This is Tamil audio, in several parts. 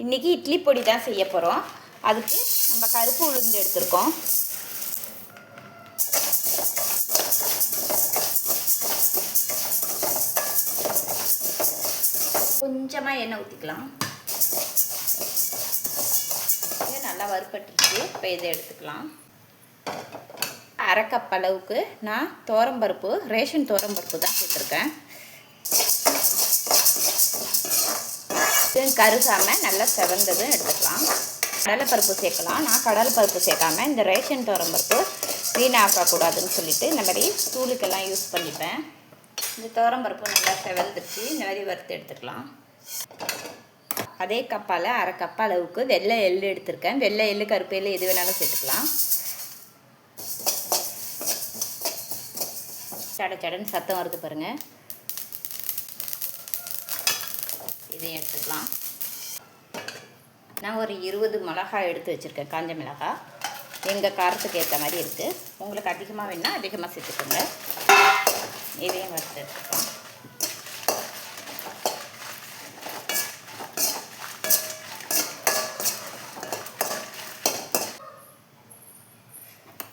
இன்றைக்கி இட்லி பொடி தான் செய்ய போகிறோம். அதுக்கு நம்ம கருப்பு உளுந்து எடுத்துருக்கோம். கொஞ்சமாக எண்ணெய் ஊற்றிக்கலாம். இது நல்லா வறுப்பட்டுருச்சு. இப்போ இதை எடுத்துக்கலாம். அரை கப் அளவுக்கு நான் துவரம்பருப்பு, ரேஷன் துவரம்பருப்பு தான் சேர்த்துருக்கேன். கருகாமல் நல்லா செவந்ததும் எடுத்துக்கலாம். கடலைப்பருப்பு சேர்க்கலாம். நான் கடலைப்பருப்பு சேர்க்காமல் இந்த ரேஷன் துவரம்பருப்பு வீணாக்கக்கூடாதுன்னு சொல்லிவிட்டு இந்த மாதிரி தூளுக்கெல்லாம் யூஸ் பண்ணிப்பேன். இந்த துவரம்பருப்பு நல்லா செவந்துருச்சு. இந்த மாதிரி வறுத்து எடுத்துக்கலாம். அதே கப்பால் அரை கப் அளவுக்கு வெள்ளை எள்ளு எடுத்திருக்கேன். வெள்ளை எள்ளு, கருப்பு எள்ளு எது வேணாலும் சேர்த்துக்கலாம். சடன்னு சத்தம் வருது பாருங்கள். இதையும் எடுத்துக்கலாம். நான் ஒரு 20 மிளகாய் எடுத்து வச்சுருக்கேன். காஞ்ச மிளகாய் எங்கள் காரத்துக்கு ஏற்ற மாதிரி இருக்குது. உங்களுக்கு அதிகமாக வேணுன்னா அதிகமாக சேர்த்துக்கோங்க. இதையும் வறுத்து எடுத்துக்கலாம்.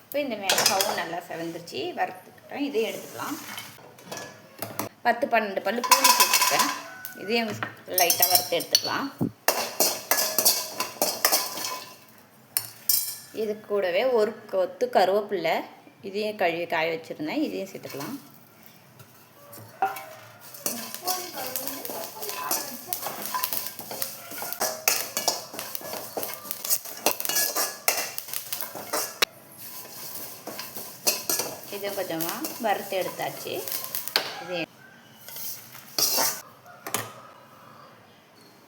இப்போ இந்த மிளகாவும் நல்லா செவந்துருச்சு. வறுத்துக்கிட்டோம். இதையும் எடுத்துக்கலாம். 10-12 பல் பூண்டு சேர்த்துருக்கேன். இதையும் லைட்டாக வறுத்து எடுத்துக்கலாம். இது கூடவே ஒரு கொத்து கருவேப்பிலை, இதையும் கழுவி காய வச்சுருந்தேன். இதையும் சேர்த்துக்கலாம். இதை கொஞ்சமாக வறுத்து எடுத்தாச்சு. இது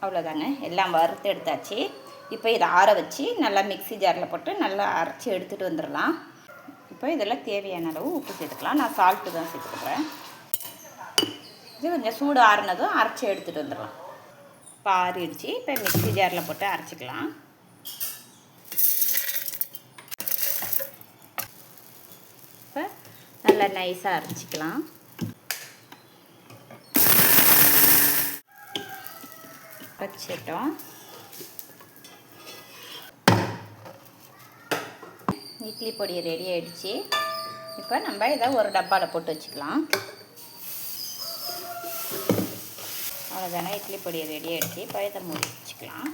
அவ்வளோதாங்க. எல்லாம் வறுத்து எடுத்தாச்சு. இப்போ இதை ஆற வச்சு நல்லா மிக்ஸி ஜாரில் போட்டு நல்லா அரைச்சி எடுத்துகிட்டு வந்துடலாம். இப்போ இதெல்லாம் தேவையான அளவு உப்பு சேர்த்துக்கலாம். நான் சால்ட்டு தான் சேர்த்துக்கிறேன். இது கொஞ்சம் சூடு ஆறுனதும் அரைச்சி எடுத்துகிட்டு வந்துடலாம். இப்போ ஆறிடுச்சு. இப்போ மிக்ஸி ஜாரில் போட்டு அரைச்சிக்கலாம். இப்போ நல்லா நைஸாக அரைச்சிக்கலாம். வச்சிட்டோம். இட்லி பொடி ரெடி ஆகிடுச்சு. இப்போ நம்ம இதை ஒரு டப்பாவில் போட்டு வச்சுக்கலாம். அவ்வளோதானே, இட்லி பொடி ரெடி ஆகிடுச்சு. இப்போ இதை மூடி வச்சுக்கலாம்.